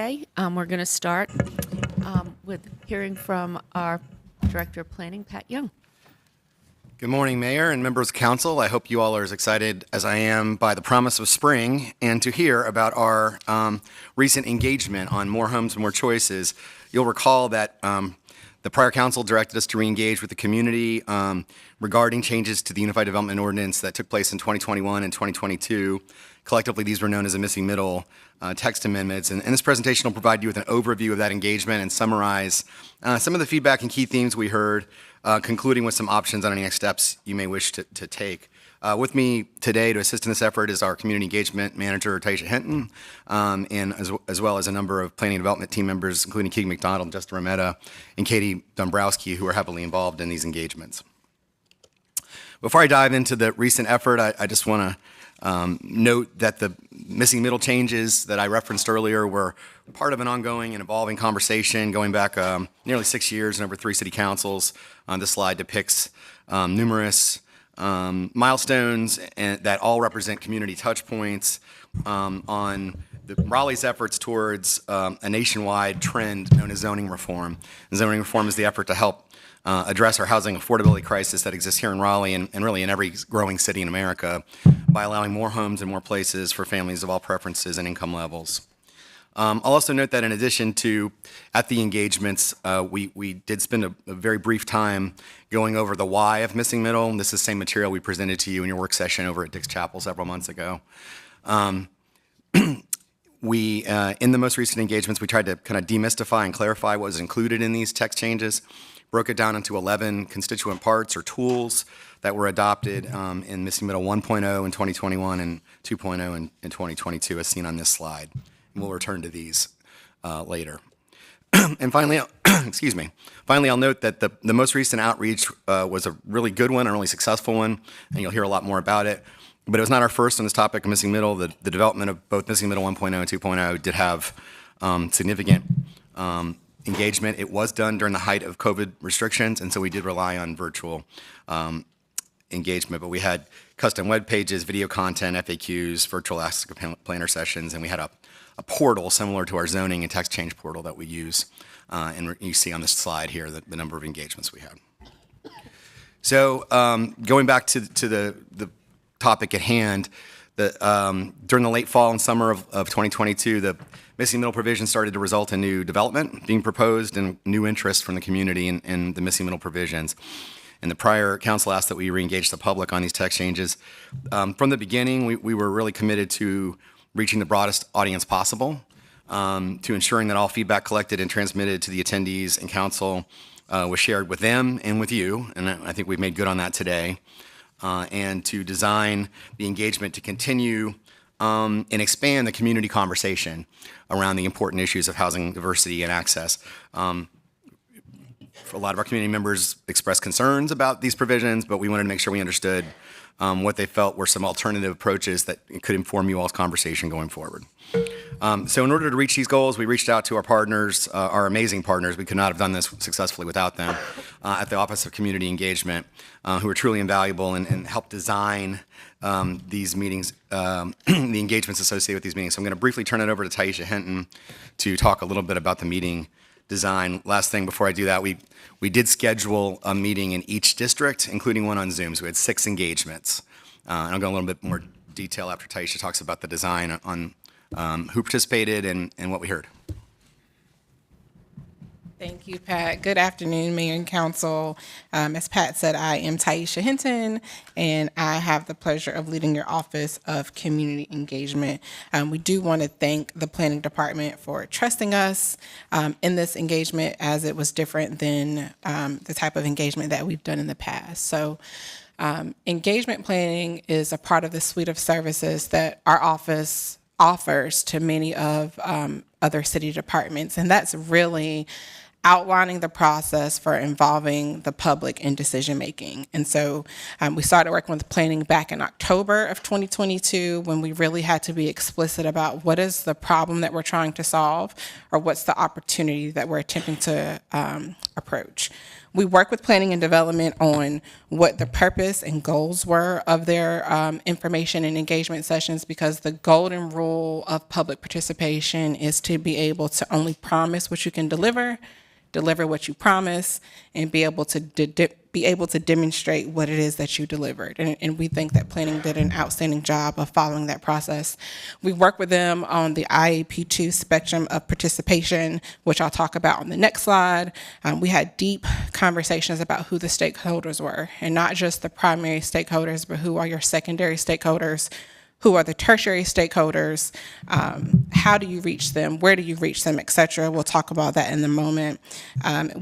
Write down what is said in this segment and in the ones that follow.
today. We're going to start with hearing from our Director of Planning, Pat Young. Good morning, Mayor and members of Council. I hope you all are as excited as I am by the promise of spring and to hear about our recent engagement on More Homes, More Choices. You'll recall that the prior council directed us to re-engage with the community regarding changes to the Unified Development Ordinance that took place in 2021 and 2022. Collectively, these were known as the missing middle text amendments. And this presentation will provide you with an overview of that engagement and summarize some of the feedback and key themes we heard, concluding with some options on any next steps you may wish to take. With me today to assist in this effort is our Community Engagement Manager, Taisha Hinton, and as well as a number of Planning and Development team members, including Keegan McDonald, Justin Rometta, and Katie Dombrowski, who are heavily involved in these engagements. Before I dive into the recent effort, I just want to note that the missing middle changes that I referenced earlier were part of an ongoing and evolving conversation going back nearly 6 years and over 3 city councils. This slide depicts numerous milestones that all represent community touch points on Raleigh's efforts towards a nationwide trend known as zoning reform. And zoning reform is the effort to help address our housing affordability crisis that exists here in Raleigh and really in every growing city in America by allowing more homes and more places for families of all preferences and income levels. I'll also note that in addition to at the engagements, we did spend a very brief time going over the why of missing middle. And this is the same material we presented to you in your work session over at Dick's Chapel several months ago. In the most recent engagements, we tried to kind of demystify and clarify what was included in these text changes, broke it down into 11 constituent parts or tools that were adopted in Missing Middle 1.0 in 2021 and 2.0 in 2022, as seen on this slide. And we'll return to these later. And finally, excuse me. Finally, I'll note that the most recent outreach was a really good one, a really successful one, and you'll hear a lot more about it. But it was not our first on this topic of Missing Middle. The development of both Missing Middle 1.0 and 2.0 did have significant engagement. It was done during the height of COVID restrictions, and so we did rely on virtual engagement. But we had custom web pages, video content, FAQs, virtual Ask a Planner sessions, and we had a portal similar to our zoning and text change portal that we use. And you see on this slide here the number of engagements we had. So going back to the topic at hand, during the late fall and summer of 2022, the missing middle provision started to result in new development being proposed and new interest from the community in the missing middle provisions. And the prior council asked that we re-engage the public on these text changes. From the beginning, we were really committed to reaching the broadest audience possible, to ensuring that all feedback collected and transmitted to the attendees and council was shared with them and with you, and I think we've made good on that today, and to design the engagement to continue and expand the community conversation around the important issues of housing diversity and access. A lot of our community members expressed concerns about these provisions, but we wanted to make sure we understood what they felt were some alternative approaches that could inform you all's conversation going forward. So in order to reach these goals, we reached out to our partners, our amazing partners. We could not have done this successfully without them, at the Office of Community Engagement, who are truly invaluable and helped design these meetings, the engagements associated with these meetings. So I'm going to briefly turn it over to Taisha Hinton to talk a little bit about the meeting design. Last thing before I do that, we did schedule a meeting in each district, including one on Zoom. So we had 6 engagements. And I'll go a little bit more detail after Taisha talks about the design on who participated and what we heard. Thank you, Pat. Good afternoon, Mayor and Council. As Pat said, I am Taisha Hinton, and I have the pleasure of leading your Office of Community Engagement. We do want to thank the Planning Department for trusting us in this engagement, as it was different than the type of engagement that we've done in the past. So engagement planning is a part of the suite of services that our office offers to many of other city departments, and that's really outlining the process for involving the public in decision making. And so we started working with planning back in October of 2022, when we really had to be explicit about what is the problem that we're trying to solve, or what's the opportunity that we're attempting to approach. We work with planning and development on what the purpose and goals were of their information and engagement sessions, because the golden rule of public participation is to be able to only promise what you can deliver what you promise, and be able to demonstrate what it is that you delivered. And we think that planning did an outstanding job of following that process. We work with them on the IAP2 spectrum of participation, which I'll talk about on the next slide. We had deep conversations about who the stakeholders were, and not just the primary stakeholders, but who are your secondary stakeholders, who are the tertiary stakeholders, how do you reach them, where do you reach them, et cetera. We'll talk about that in a moment.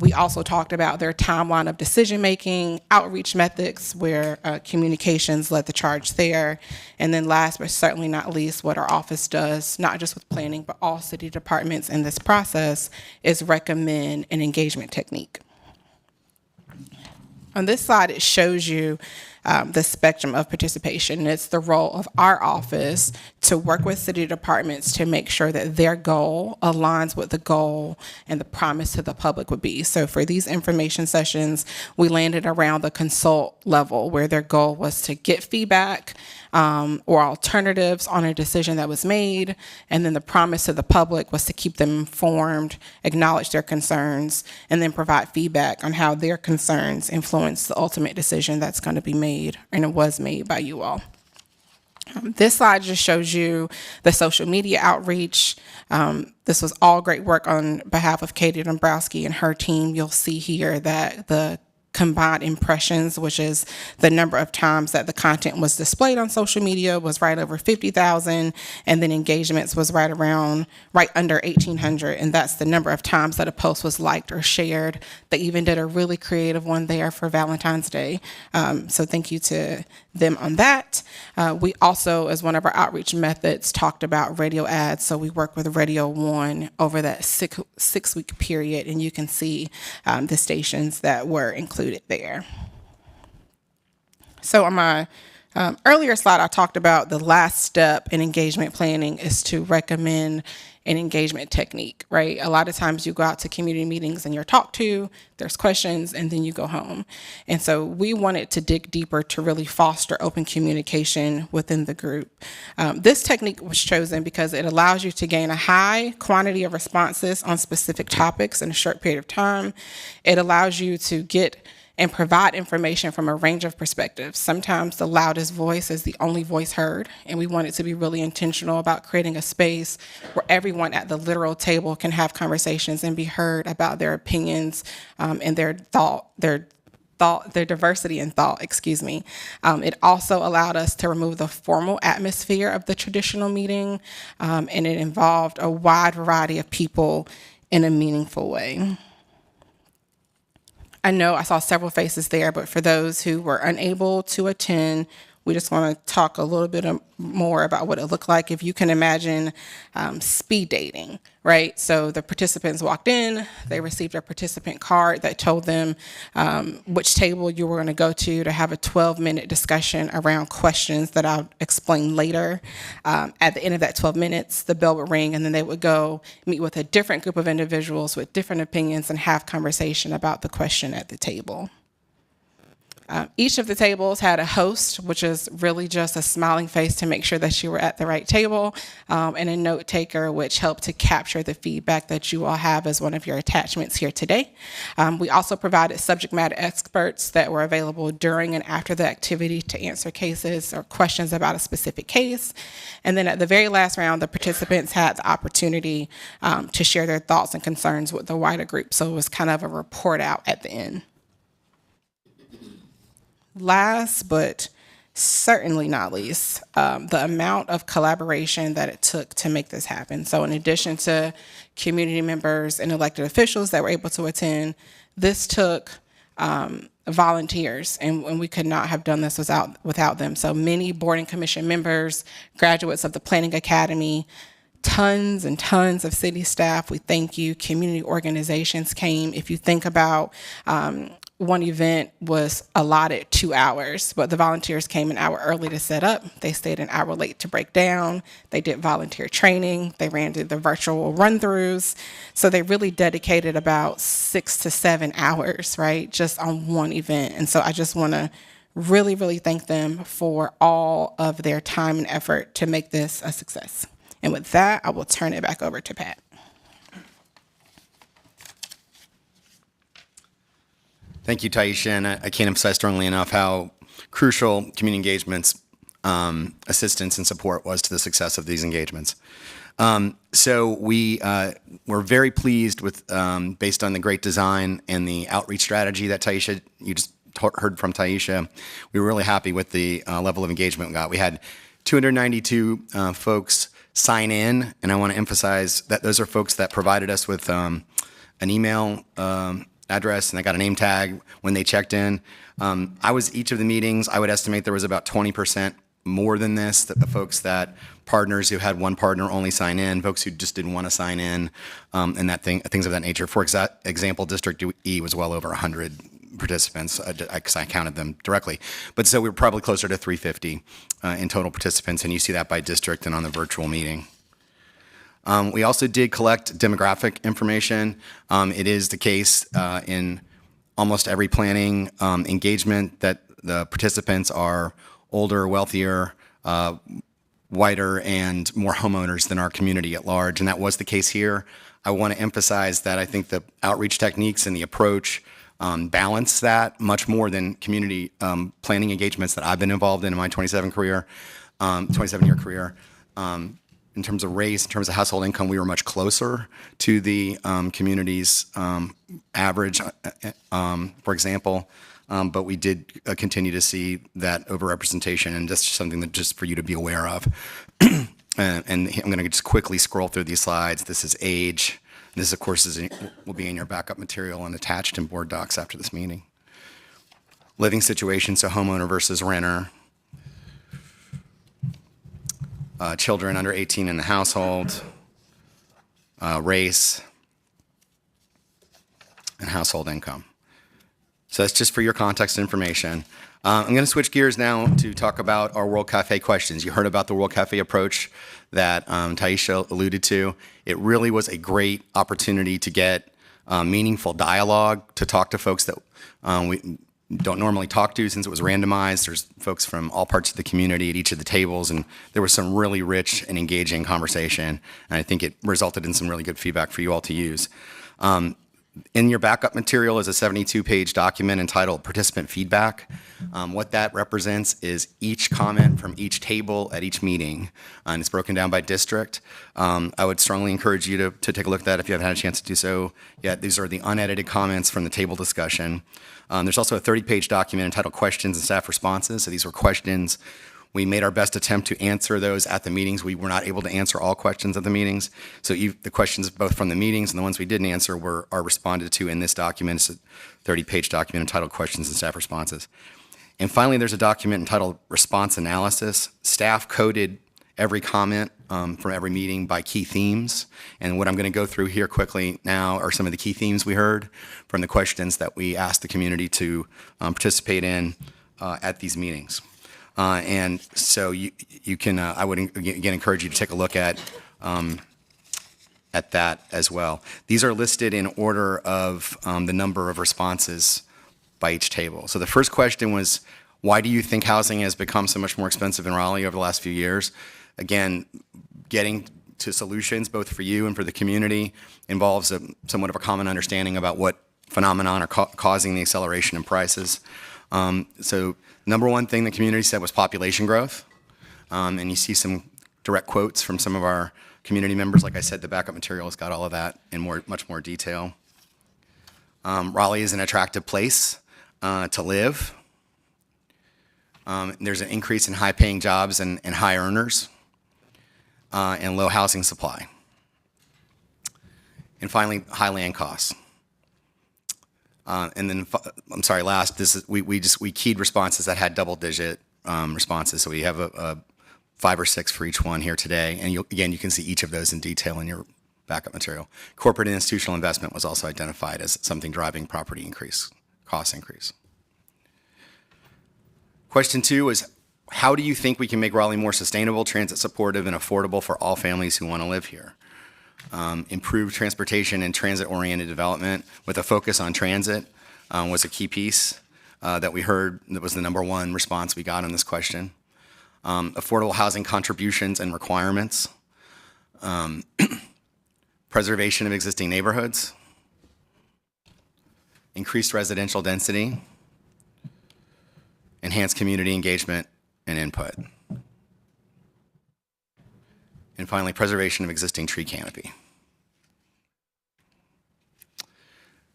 We also talked about their timeline of decision-making, outreach methods, where communications led the charge there. And then last but certainly not least, what our office does, not just with planning, but all city departments in this process, is recommend an engagement technique. On this slide, it shows you the spectrum of participation. It's the role of our office to work with city departments to make sure that their goal aligns with the goal and the promise to the public would be. So for these information sessions, we landed around the consult level, where their goal was to get feedback or alternatives on a decision that was made. And then the promise to the public was to keep them informed, acknowledge their concerns, and then provide feedback on how their concerns influence the ultimate decision that's going to be made, and it was made by you all. This slide just shows you the social media outreach. This was all great work on behalf of Katie Dombrowski and her team. You'll see here that the combined impressions, which is the number of times that the content was displayed on social media, was right over 50,000, and then engagements was right under 1,800, and that's the number of times that a post was liked or shared. They even did a really creative one there for Valentine's Day, so thank you to them on that. We also, as one of our outreach methods, talked about radio ads, so we work with Radio 1 over that six-week period, and you can see the stations that were included there. So on my earlier slide, I talked about the last step in engagement planning is to recommend an engagement technique, right? A lot of times you go out to community meetings and you're talked to, there's questions, and then you go home. And so we wanted to dig deeper to really foster open communication within the group. This technique was chosen because it allows you to gain a high quantity of responses on specific topics in a short period of time. It allows you to get and provide information from a range of perspectives. Sometimes the loudest voice is the only voice heard, and we wanted to be really intentional about creating a space where everyone at the literal table can have conversations and be heard about their opinions and their diversity in thought, excuse me. It also allowed us to remove the formal atmosphere of the traditional meeting, and it involved a wide variety of people in a meaningful way. I know I saw several faces there, but for those who were unable to attend, we just want to talk a little bit more about what it looked like. If you can imagine speed dating, right? So the participants walked in, they received a participant card that told them which table you were going to go to have a 12-minute discussion around questions that I'll explain later. At the end of that 12 minutes, the bell would ring, and then they would go meet with a different group of individuals with different opinions and have conversation about the question at the table. Each of the tables had a host, which is really just a smiling face to make sure that you were at the right table, and a note taker, which helped to capture the feedback that you all have as one of your attachments here today. We also provided subject matter experts that were available during and after the activity to answer cases or questions about a specific case. And then at the very last round, the participants had the opportunity to share their thoughts and concerns with the wider group. So it was kind of a report out at the end. Last but certainly not least, the amount of collaboration that it took to make this happen. So in addition to community members and elected officials that were able to attend, this took volunteers, and we could not have done this without them. So many board and commission members, graduates of the Planning Academy, tons and tons of city staff. We thank you. Community organizations came. If you think about one event was allotted 2 hours, but the volunteers came an hour early to set up. They stayed an hour late to break down. They did volunteer training. They ran through the virtual run-throughs. So they really dedicated about 6 to 7 hours, right, just on one event. And so I just want to really, really thank them for all of their time and effort to make this a success. And with that, I will turn it back over to Pat. Thank you, Taisha, and I can't emphasize strongly enough how crucial community engagement's assistance and support was to the success of these engagements. So we're very pleased with, based on the great design and the outreach strategy that Taisha, you just heard from Taisha, we were really happy with the level of engagement we got. We had 292 folks sign in, and I want to emphasize that those are folks that provided us with an email address, and they got a name tag when they checked in. Each of the meetings, I would estimate there was about 20% more than this, the folks that partners who had one partner only sign in, folks who just didn't want to sign in, and things of that nature. For example, District E was well over 100 participants, because I counted them directly. But so we were probably closer to 350 in total participants, and you see that by district and on the virtual meeting. We also did collect demographic information. It is the case in almost every planning engagement that the participants are older, wealthier, whiter, and more homeowners than our community at large, and that was the case here. I want to emphasize that I think the outreach techniques and the approach balance that much more than community planning engagements that I've been involved in my 27-year career. In terms of race, in terms of household income, we were much closer to the community's average, for example, but we did continue to see that overrepresentation, and that's just something that just for you to be aware of. And I'm going to just quickly scroll through these slides. This is age. This, of course, will be in your backup material and attached in board docs after this meeting. Living situation, so homeowner versus renter. Children under 18 in the household, race, and household income. So that's just for your context information. I'm going to switch gears now to talk about our World Cafe questions. You heard about the World Cafe approach that Taisha alluded to. It really was a great opportunity to get meaningful dialogue, to talk to folks that we don't normally talk to since it was randomized. There's folks from all parts of the community at each of the tables, and there was some really rich and engaging conversation, and I think it resulted in some really good feedback for you all to use. In your backup material is a 72-page document entitled Participant Feedback. What that represents is each comment from each table at each meeting, and it's broken down by district. I would strongly encourage you to take a look at that if you haven't had a chance to do so yet. These are the unedited comments from the table discussion. There's also a 30-page document entitled Questions and Staff Responses. So these were questions. We made our best attempt to answer those at the meetings. We were not able to answer all questions at the meetings. So the questions both from the meetings and the ones we didn't answer are responded to in this document. It's a 30-page document entitled Questions and Staff Responses. And finally, there's a document entitled Response Analysis. Staff coded every comment from every meeting by key themes. And what I'm going to go through here quickly now are some of the key themes we heard from the questions that we asked the community to participate in at these meetings. And so you can, I would again encourage you to take a look at that as well. These are listed in order of the number of responses by each table. So the first question was, why do you think housing has become so much more expensive in Raleigh over the last few years? Again, getting to solutions both for you and for the community involves somewhat of a common understanding about what phenomenon are causing the acceleration in prices. So number one thing the community said was population growth. And you see some direct quotes from some of our community members. Like I said, the backup material has got all of that in much more detail. Raleigh is an attractive place to live. There's an increase in high-paying jobs and high earners and low housing supply. And finally, high land costs. And then, I'm sorry, last, we keyed responses that had double-digit responses. So we have a 5 or 6 for each one here today. And again, you can see each of those in detail in your backup material. Corporate and institutional investment was also identified as something driving property increase cost increase. Question 2 is, how do you think we can make Raleigh more sustainable, transit supportive, and affordable for all families who want to live here? Improved transportation and transit-oriented development with a focus on transit was a key piece that we heard. That was the number one response we got on this question. Affordable housing contributions and requirements. Preservation of existing neighborhoods. Increased residential density. Enhanced community engagement and input. And finally, preservation of existing tree canopy.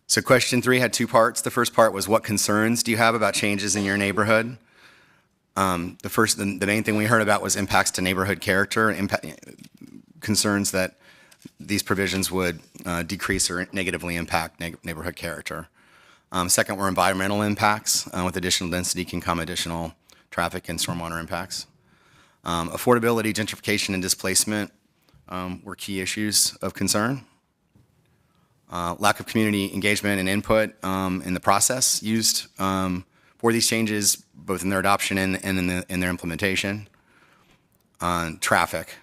So question 3 had 2 parts. The first part was, what concerns do you have about changes in your neighborhood? The main thing we heard about was impacts to neighborhood character, concerns that these provisions would decrease or negatively impact neighborhood character. Second were environmental impacts. With additional density can come additional traffic and stormwater impacts. Affordability, gentrification, and displacement were key issues of concern. Lack of community engagement and input in the process used for these changes, both in their adoption and in their implementation. Traffic,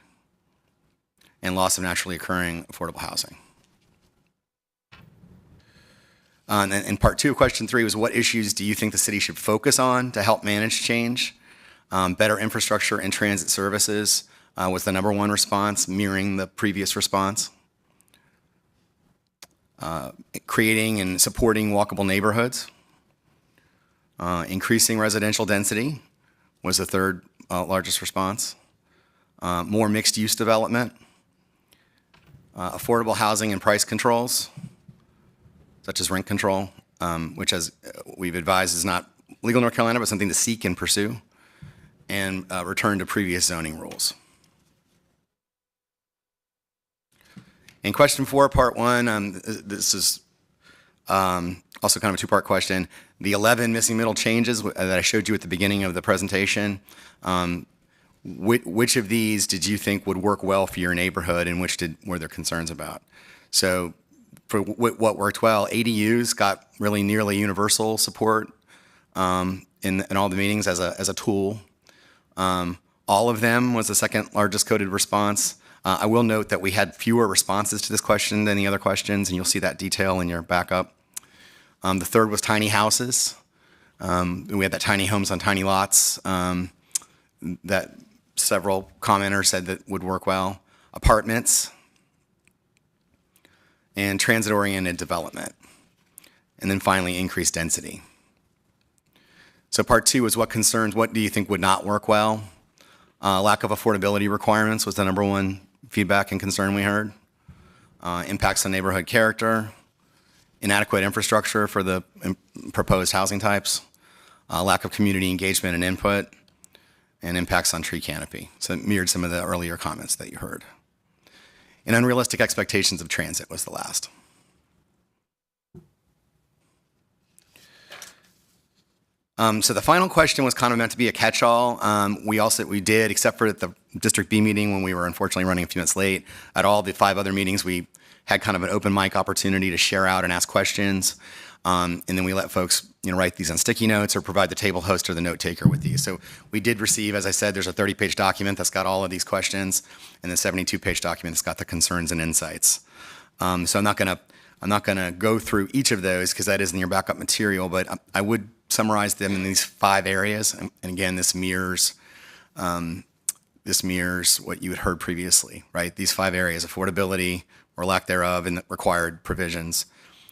and loss of naturally occurring affordable housing. And part 2 of question 3 was, what issues do you think the city should focus on to help manage change? Better infrastructure and transit services was the number one response, mirroring the previous response. Creating and supporting walkable neighborhoods. Increasing residential density was the third largest response. More mixed-use development. Affordable housing and price controls, such as rent control, which, as we've advised, is not legal in North Carolina, but something to seek and pursue. And return to previous zoning rules. In question 4, part 1, this is also kind of a 2-part question. The 11 missing middle changes that I showed you at the beginning of the presentation, which of these did you think would work well for your neighborhood, and which were there concerns about? So for what worked well, ADUs got really nearly universal support in all the meetings as a tool. All of them was the second largest coded response. I will note that we had fewer responses to this question than the other questions, and you'll see that detail in your backup. The third was tiny houses. We had that tiny homes on tiny lots that several commenters said that would work well. Apartments and transit-oriented development. And then finally, increased density. So part 2 was, what do you think would not work well? Lack of affordability requirements was the number one feedback and concern we heard. Impacts on neighborhood character. Inadequate infrastructure for the proposed housing types. Lack of community engagement and input. And impacts on tree canopy. So it mirrored some of the earlier comments that you heard. And unrealistic expectations of transit was the last. So the final question was kind of meant to be a catch-all. We did, except for at the District B meeting when we were unfortunately running a few minutes late, at all the 5 other meetings we had kind of an open mic opportunity to share out and ask questions. And then we let folks write these on sticky notes or provide the table host or the note taker with these. So we did receive, as I said, there's a 30-page document that's got all of these questions, and the 72-page document that's got the concerns and insights. So I'm not gonna go through each of those because that is in your backup material, but I would summarize them in these 5 areas. And again, this mirrors what you had heard previously, right? These 5 areas: affordability or lack thereof and required provisions,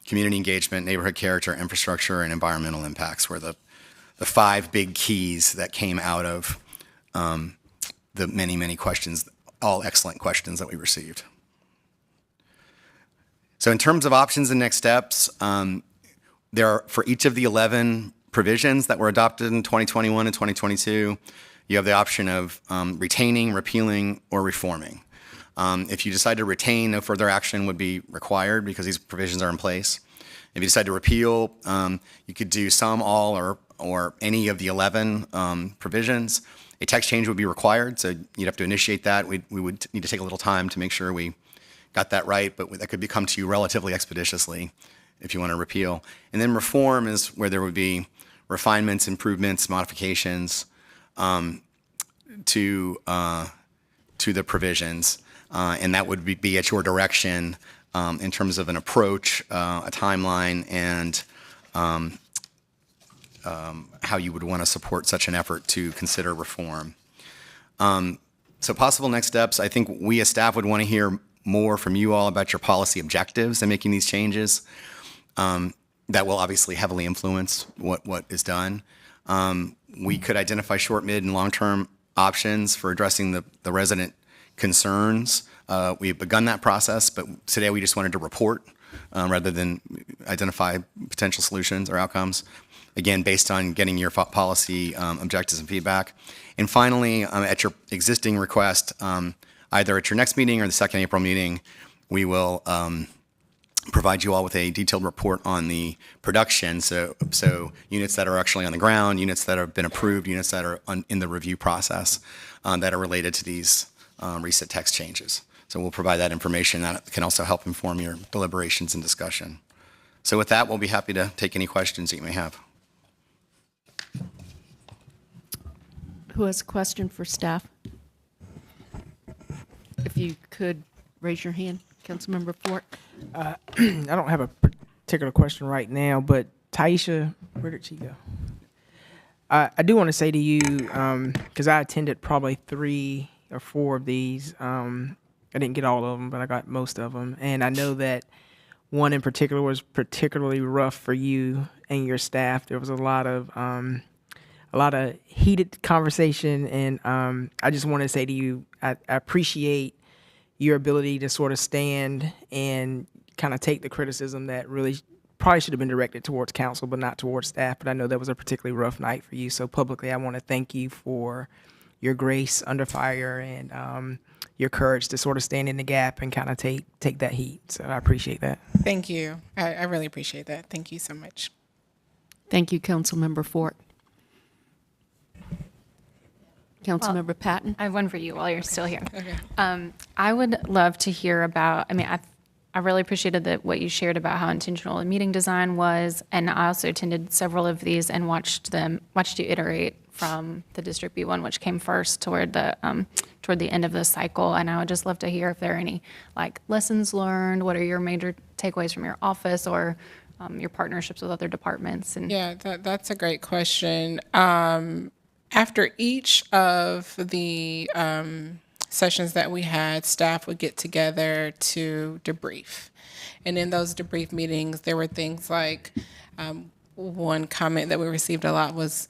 community engagement, neighborhood character, infrastructure, and environmental impacts were the 5 big keys that came out of the many, many questions, all excellent questions that we received. So in terms of options and next steps, there are, for each of the 11 provisions that were adopted in 2021 and 2022, you have the option of retaining, repealing, or reforming. If you decide to retain, no further action would be required because these provisions are in place. If you decide to repeal, you could do some, all, or any of the 11 provisions. A text change would be required, so you'd have to initiate that. We would need to take a little time to make sure we got that right, but that could come to you relatively expeditiously if you want to repeal. And then reform is where there would be refinements, improvements, modifications to the provisions, and that would be at your direction in terms of an approach, a timeline, and how you would want to support such an effort to consider reform. So possible next steps, I think we as staff would want to hear more from you all about your policy objectives in making these changes. That will obviously heavily influence what is done. We could identify short, mid, and long-term options for addressing the resident concerns. We've begun that process, but today we just wanted to report rather than identify potential solutions or outcomes, again, based on getting your policy objectives and feedback. And finally, at your existing request, either at your next meeting or the second April meeting, we will provide you all with a detailed report on the production, so units that are actually on the ground, units that have been approved, units that are in the review process that are related to these recent text changes. So we'll provide that information. That can also help inform your deliberations and discussion. So with that, we'll be happy to take any questions that you may have. Who has a question for staff? If you could raise your hand, Councilmember Fort. I don't have a particular question right now, but Taisha, where did she go? I do want to say to you, because I attended probably 3 or 4 of these. I didn't get all of them, but I got most of them. And I know that one in particular was particularly rough for you and your staff. There was a lot of heated conversation, and I just want to say to you, I appreciate your ability to sort of stand and kind of take the criticism that really probably should have been directed towards council, but not towards staff. But I know that was a particularly rough night for you. So publicly, I want to thank you for your grace under fire and your courage to sort of stand in the gap and kind of take that heat. So I appreciate that. Thank you. I really appreciate that. Thank you so much. Thank you, Councilmember Fort. Councilmember Patton. I have one for you while you're still here. Okay. I would love to hear about, I really appreciated what you shared about how intentional the meeting design was, and I also attended several of these and watched you iterate from the District B1, which came first toward the end of the cycle. And I would just love to hear if there are any lessons learned. What are your major takeaways from your office or your partnerships with other departments? And Yeah, that's a great question. After each of the sessions that we had, staff would get together to debrief. And in those debrief meetings, there were things like one comment that we received a lot was,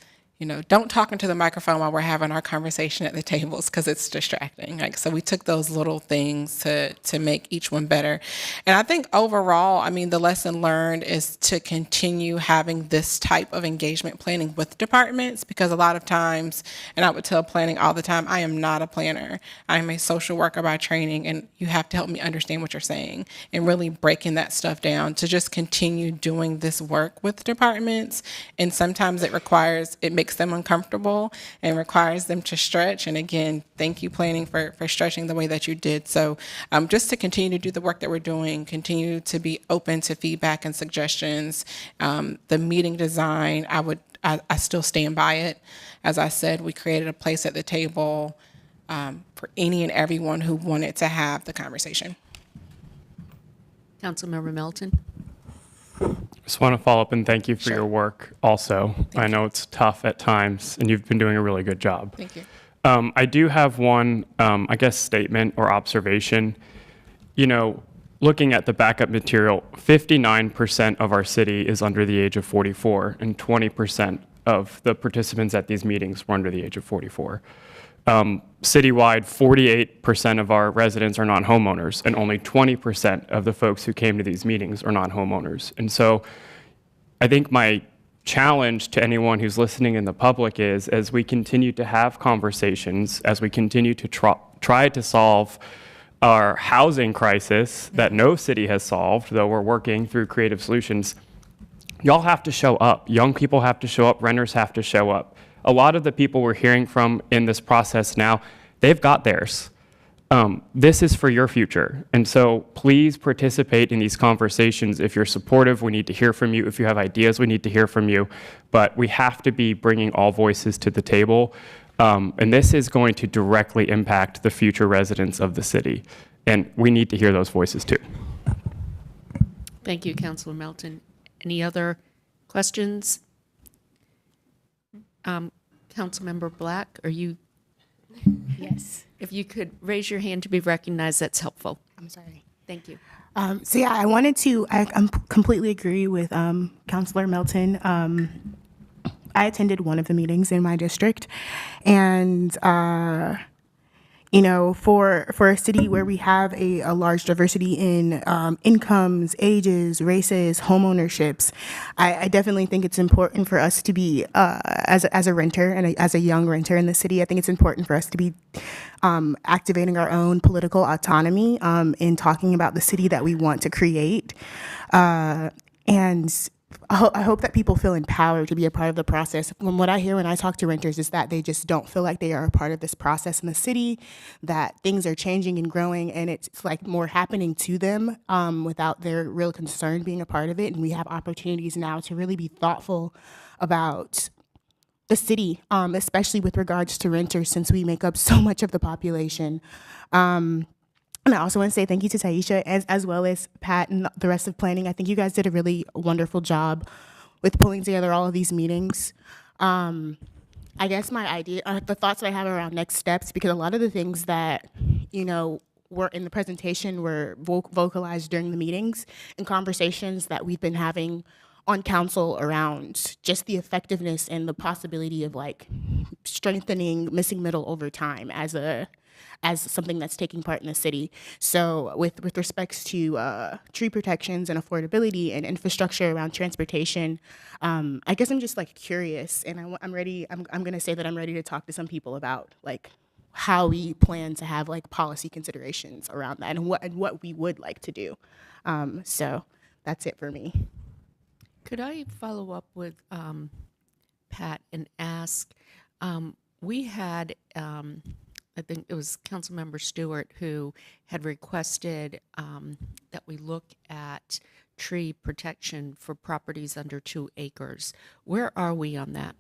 don't talk into the microphone while we're having our conversation at the tables because it's distracting. So we took those little things to make each one better. And I think overall, the lesson learned is to continue having this type of engagement planning with departments, because a lot of times, and I would tell planning all the time, I am not a planner. I am a social worker by training, and you have to help me understand what you're saying and really breaking that stuff down to just continue doing this work with departments. And sometimes it makes them uncomfortable and requires them to stretch. And again, thank you, planning, for stretching the way that you did. So just to continue to do the work that we're doing, continue to be open to feedback and suggestions. The meeting design, I still stand by it. As I said, we created a place at the table for any and everyone who wanted to have the conversation. Councilmember Melton. Just want to follow up and thank you for your work also. I know it's tough at times, and you've been doing a really good job. Thank you. I do have one, statement or observation. Looking at the backup material, 59% of our city is under the age of 44, and 20% of the participants at these meetings were under the age of 44. Citywide, 48% of our residents are non-homeowners, and only 20% of the folks who came to these meetings are non-homeowners. And so I think my challenge to anyone who's listening in the public is, as we continue to have conversations, as we continue to try to solve our housing crisis that no city has solved, though we're working through creative solutions, y'all have to show up. Young people have to show up. Renters have to show up. A lot of the people we're hearing from in this process now, they've got theirs. This is for your future. And so please participate in these conversations. If you're supportive, we need to hear from you. If you have ideas, we need to hear from you. But we have to be bringing all voices to the table. And this is going to directly impact the future residents of the city. And we need to hear those voices too. Thank you, Councilor Melton. Any other questions? Councilmember Black, are you? Yes. If you could raise your hand to be recognized, that's helpful. I'm sorry. Thank you. So yeah, I completely agree with Councilor Melton. I attended one of the meetings in my district, and for a city where we have a large diversity in incomes, ages, races, home ownerships, I definitely think it's important for us to be, as a renter and as a young renter in the city, I think it's important for us to be activating our own political autonomy in talking about the city that we want to create. And I hope that people feel empowered to be a part of the process. From what I hear when I talk to renters is that they just don't feel like they are a part of this process in the city, that things are changing and growing, and it's like more happening to them without their real concern being a part of it. And we have opportunities now to really be thoughtful about the city, especially with regards to renters, since we make up so much of the population. And I also want to say thank you to Taisha as well as Pat and the rest of planning. I think you guys did a really wonderful job with pulling together all of these meetings. I guess my idea, the thoughts that I have around next steps, because a lot of the things that, were in the presentation were vocalized during the meetings and conversations that we've been having on council around just the effectiveness and the possibility of strengthening missing middle over time as something that's taking part in the city. So with respects to tree protections and affordability and infrastructure around transportation, I guess I'm just curious, and I'm ready. I'm going to say that I'm ready to talk to some people about how we plan to have policy considerations around that and what we would like to do. So that's it for me. Could I follow up with Pat and ask, we had, I think it was Councilmember Stewart who had requested that we look at tree protection for properties under 2 acres. Where are we on that?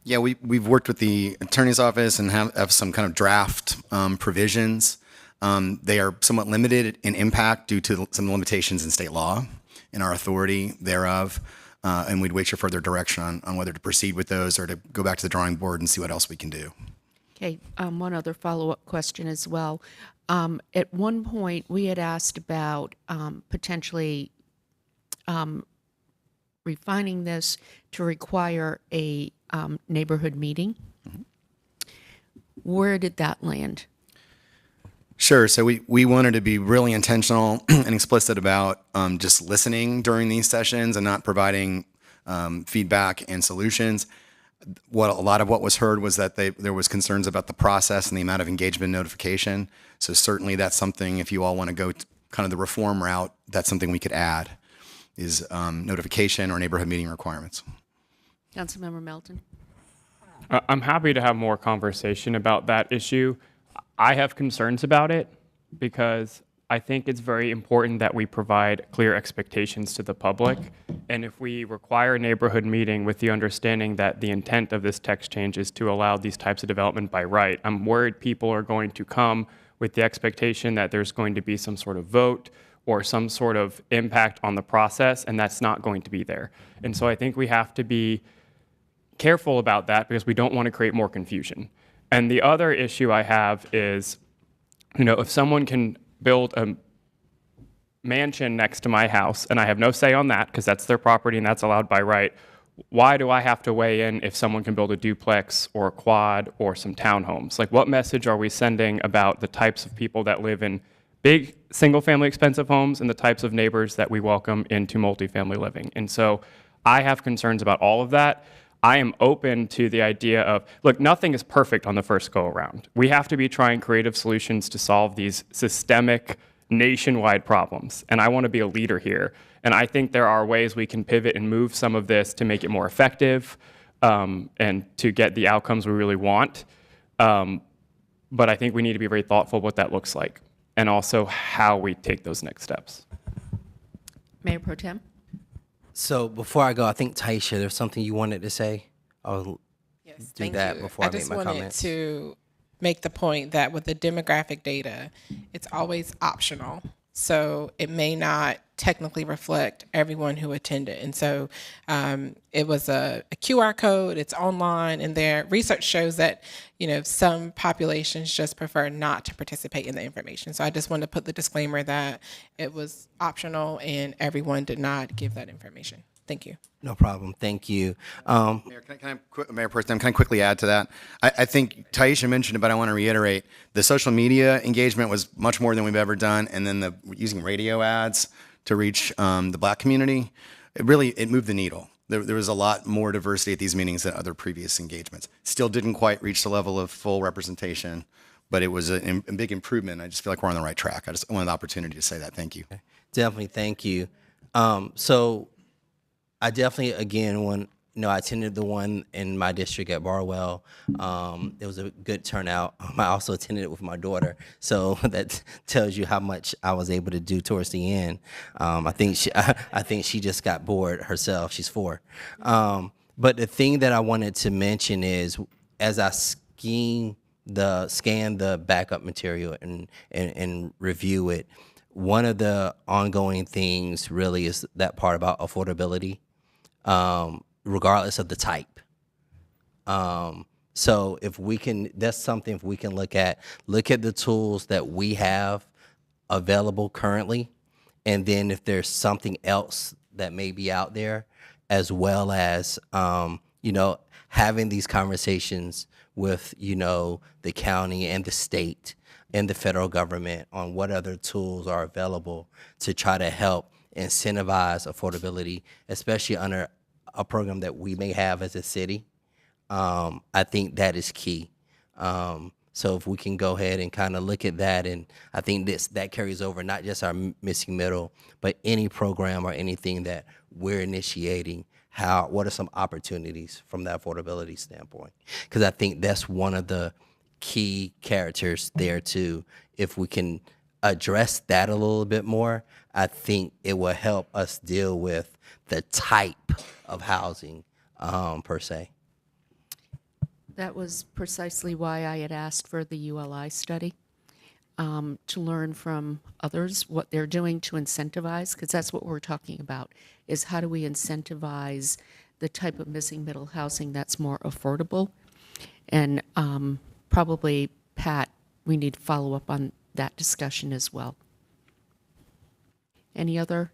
Yeah, we've worked with the attorney's office and have some kind of draft provisions. They are somewhat limited in impact due to some limitations in state law and our authority thereof. And we'd wait your further direction on whether to proceed with those or to go back to the drawing board and see what else we can do. Okay, one other follow-up question as well. At one point, we had asked about potentially refining this to require a neighborhood meeting. Mm-hmm. Where did that land? Sure. So we wanted to be really intentional and explicit about just listening during these sessions and not providing feedback and solutions. A lot of what was heard was that there was concerns about the process and the amount of engagement notification. So certainly that's something, if you all want to go kind of the reform route, that's something we could add is notification or neighborhood meeting requirements. Councilmember Melton. I'm happy to have more conversation about that issue. I have concerns about it because I think it's very important that we provide clear expectations to the public. And if we require a neighborhood meeting with the understanding that the intent of this text change is to allow these types of development by right, I'm worried people are going to come with the expectation that there's going to be some sort of vote or some sort of impact on the process, and that's not going to be there. And so I think we have to be careful about that because we don't want to create more confusion. And the other issue I have is, if someone can build a mansion next to my house and I have no say on that because that's their property and that's allowed by right, why do I have to weigh in if someone can build a duplex or a quad or some townhomes? What message are we sending about the types of people that live in big single-family expensive homes and the types of neighbors that we welcome into multifamily living? And so I have concerns about all of that. I am open to the idea of, look, nothing is perfect on the first go around. We have to be trying creative solutions to solve these systemic nationwide problems. And I want to be a leader here. And I think there are ways we can pivot and move some of this to make it more effective and to get the outcomes we really want. but I think we need to be very thoughtful what that looks like and also how we take those next steps. Mayor Pro Tem? So before I go, I think Taisha, there's something you wanted to say. I'll Yes, do thank that you. before I make just my wanted comments. to make the point that with the demographic data, it's always optional. So it may not technically reflect everyone who attended. And so it was a QR code, it's online, and their research shows that, some populations just prefer not to participate in the information. So I just wanted to put the disclaimer that it was optional and everyone did not give that information. Thank you. No problem. Thank you. Mayor, Mayor Pro Tem, can I quickly add to that? I think Taisha mentioned it, but I want to reiterate, the social media engagement was much more than we've ever done, and then using radio ads to reach the Black community, it moved the needle. There was a lot more diversity at these meetings than other previous engagements. Still didn't quite reach the level of full representation, but it was a big improvement. I just feel like we're on the right track. I just wanted the opportunity to say that. Thank you. Definitely. Thank you. So I definitely, again, I attended the one in my district at Barwell. It was a good turnout. I also attended it with my daughter, so that tells you how much I was able to do towards the end. I think she just got bored herself. She's 4. But the thing that I wanted to mention is, as I scan the backup material and review it, one of the ongoing things really is that part about affordability. Regardless of the type. So if we can, that's something if we can look at the tools that we have available currently, and then if there's something else that may be out there, as well as, having these conversations with, the county and the state and the federal government on what other tools are available to try to help incentivize affordability, especially under a program that we may have as a city. I think that is key. So if we can go ahead and kind of look at that, and I think that carries over not just our missing middle, but any program or anything that we're initiating. What are some opportunities from that affordability standpoint? Because I think that's one of the key characters there too. If we can address that a little bit more, I think it will help us deal with the type of housing per se. That was precisely why I had asked for the ULI study, to learn from others what they're doing to incentivize, because that's what we're talking about, is how do we incentivize the type of missing middle housing that's more affordable? And probably, Pat, we need to follow up on that discussion as well. Any other?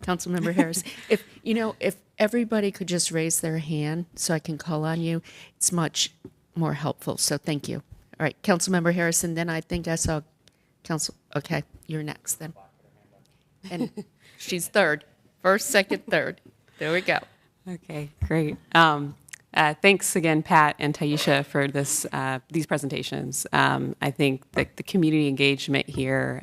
Councilmember Harris, if everybody could just raise their hand so I can call on you, it's much more helpful. So thank you. All right, Councilmember Harris, and then I think I saw okay, you're next then. And she's third. First, second, third. There we go. Okay, great. Thanks again, Pat and Taisha, for these presentations. I think that the community engagement here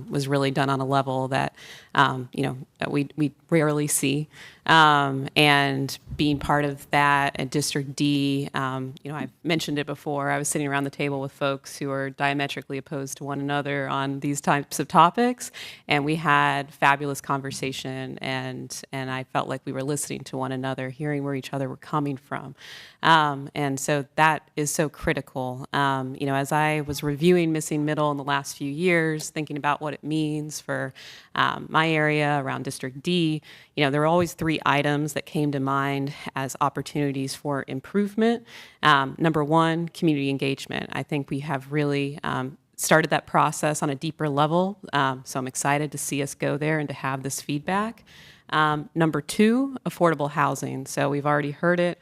was really done on a level that that we rarely see. And being part of that at District D, I've mentioned it before. I was sitting around the table with folks who are diametrically opposed to one another on these types of topics, and we had fabulous conversation. And I felt like we were listening to one another, hearing where each other were coming from. And so that is so critical. As I was reviewing Missing Middle in the last few years, thinking about what it means for my area around District D, there were always 3 items that came to mind as opportunities for improvement. Number 1, community engagement. I think we have really started that process on a deeper level. So I'm excited to see us go there and to have this feedback. Number 2, affordable housing. So we've already heard it.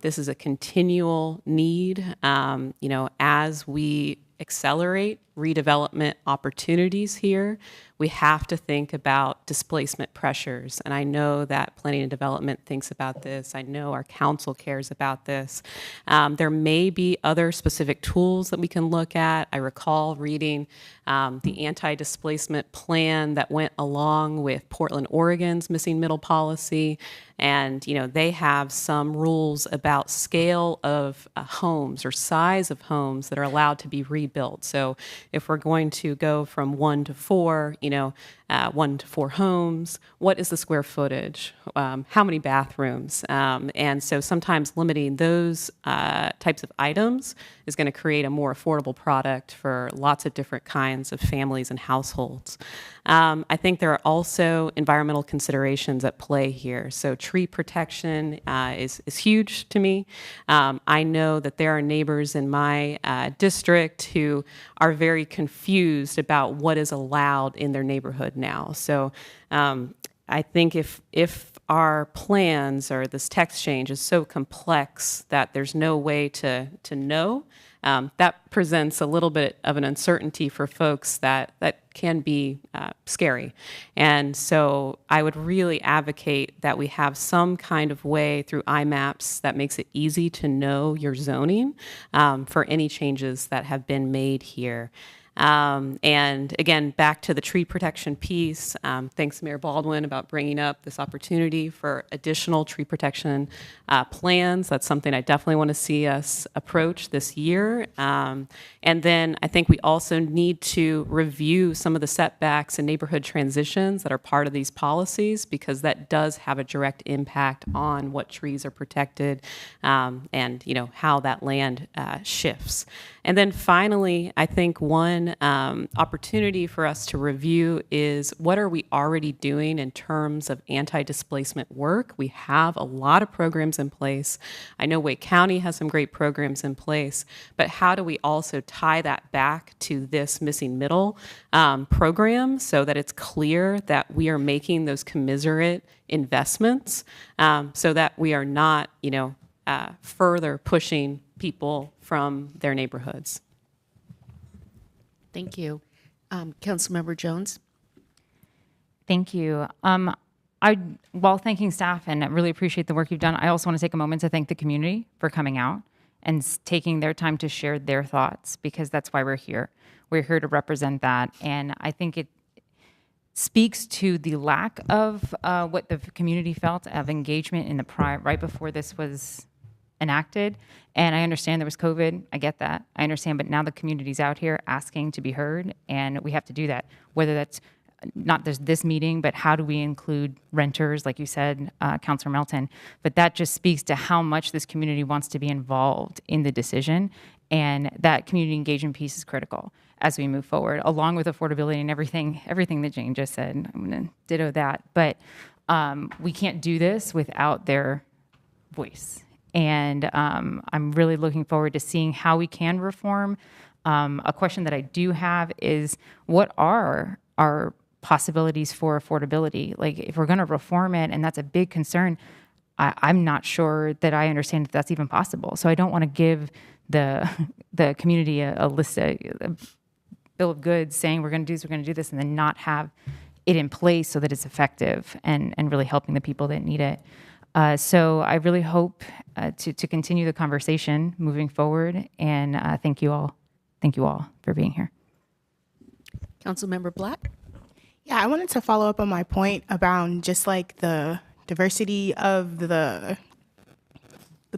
This is a continual need, as we accelerate redevelopment opportunities here, we have to think about displacement pressures. And I know that planning and development thinks about this. I know our council cares about this. There may be other specific tools that we can look at. I recall reading the anti-displacement plan that went along with Portland, Oregon's missing middle policy. And, they have some rules about scale of homes or size of homes that are allowed to be rebuilt. So if we're going to go from 1 to 4, 1 to 4 homes, what is the square footage? How many bathrooms? And so sometimes limiting those types of items is going to create a more affordable product for lots of different kinds of families and households. I think there are also environmental considerations at play here. So tree protection is huge to me. I know that there are neighbors in my district who are very confused about what is allowed in their neighborhood now. So I think if our plans or this text change is so complex that there's no way to know, that presents a little bit of an uncertainty for folks that can be scary. And so I would really advocate that we have some kind of way through IMAPs that makes it easy to know your zoning for any changes that have been made here. And again, back to the tree protection piece, thanks Mayor Baldwin about bringing up this opportunity for additional tree protection plans. That's something I definitely want to see us approach this year. And then I think we also need to review some of the setbacks and neighborhood transitions that are part of these policies, because that does have a direct impact on what trees are protected and how that land shifts. And then finally, I think one opportunity for us to review is what are we already doing in terms of anti-displacement work? We have a lot of programs in place. I know Wake County has some great programs in place, but how do we also tie that back to this missing middle program so that it's clear that we are making those commensurate investments so that we are not, further pushing people from their neighborhoods. Thank you. Councilmember Jones? Thank you. While thanking staff and I really appreciate the work you've done, I also want to take a moment to thank the community for coming out and taking their time to share their thoughts, because that's why we're here. We're here to represent that. And I think it speaks to the lack of what the community felt of engagement in the right before this was enacted. And I understand there was COVID. I get that. I understand. But now the community's out here asking to be heard, and we have to do that. Whether that's not just this meeting, but how do we include renters, like you said, Councilor Melton. But that just speaks to how much this community wants to be involved in the decision. And that community engagement piece is critical as we move forward, along with affordability and everything that Jane just said. I'm going to ditto that. But we can't do this without their voice. And I'm really looking forward to seeing how we can reform. A question that I do have is, what are our possibilities for affordability? Like, if we're going to reform it, and that's a big concern, I'm not sure that I understand if that's even possible. So I don't want to give the community a list, a bill of goods saying we're going to do this, and then not have it in place so that it's effective and really helping the people that need it. So I really hope to continue the conversation moving forward, and thank you all for being here. Councilmember Black? Yeah, I wanted to follow up on my point about just like the diversity of the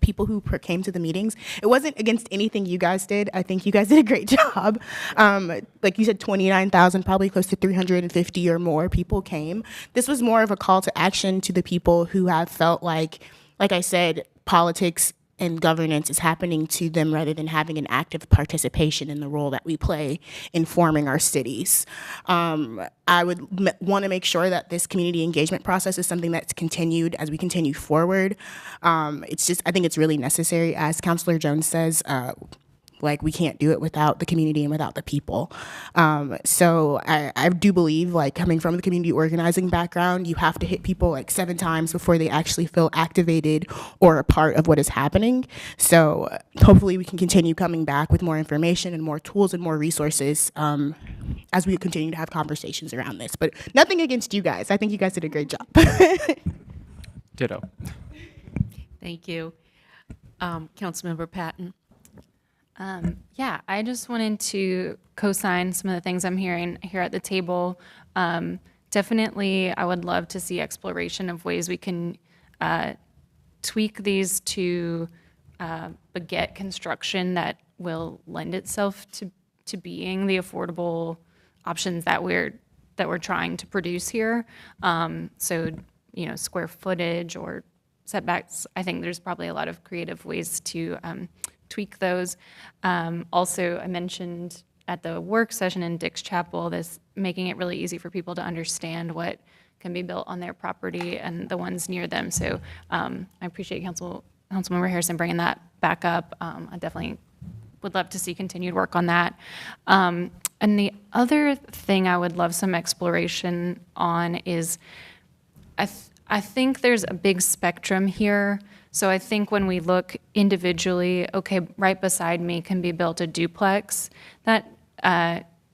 people who came to the meetings. It wasn't against anything you guys did. I think you guys did a great job. Like you said, 29,000, probably close to 350 or more people came. This was more of a call to action to the people who have felt like I said, politics and governance is happening to them rather than having an active participation in the role that we play in forming our cities. I would want to make sure that this community engagement process is something that's continued as we continue forward. I think it's really necessary, as Councilor Jones says. Like, we can't do it without the community and without the people. So I do believe, like, coming from the community organizing background, you have to hit people like 7 times before they actually feel activated or a part of what is happening. So hopefully we can continue coming back with more information and more tools and more resources as we continue to have conversations around this. But nothing against you guys. I think you guys did a great job. Ditto. Thank you. Councilmember Patton. Yeah, I just wanted to co-sign some of the things I'm hearing here at the table. Definitely, I would love to see exploration of ways we can tweak these to beget construction that will lend itself to being the affordable options that we're trying to produce here. So, square footage or setbacks, I think there's probably a lot of creative ways to tweak those. Also, I mentioned at the work session in Dick's Chapel, this making it really easy for people to understand what can be built on their property and the ones near them. So I appreciate Councilmember Harrison bringing that back up. I definitely would love to see continued work on that. And the other thing I would love some exploration on is I think there's a big spectrum here. So I think when we look individually, okay, right beside me can be built a duplex. That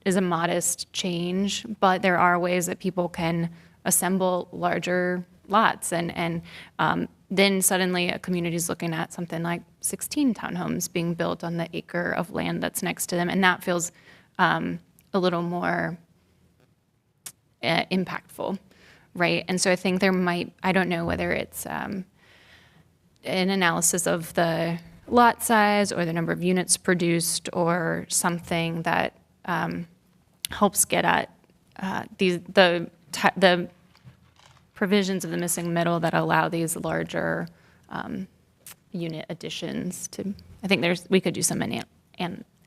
is a modest change, but there are ways that people can assemble larger lots. And then suddenly a community is looking at something like 16 townhomes being built on the acre of land that's next to them. And that feels a little more impactful, right? And so I think there might, I don't know whether it's an analysis of the lot size or the number of units produced or something that helps get at the provisions of the missing middle that allow these larger unit additions to, I think we could do some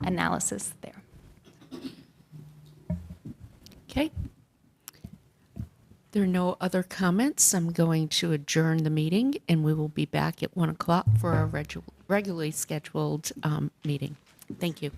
analysis there. Okay. There are no other comments. I'm going to adjourn the meeting, and we will be back at 1 o'clock for our regularly scheduled meeting. Thank you.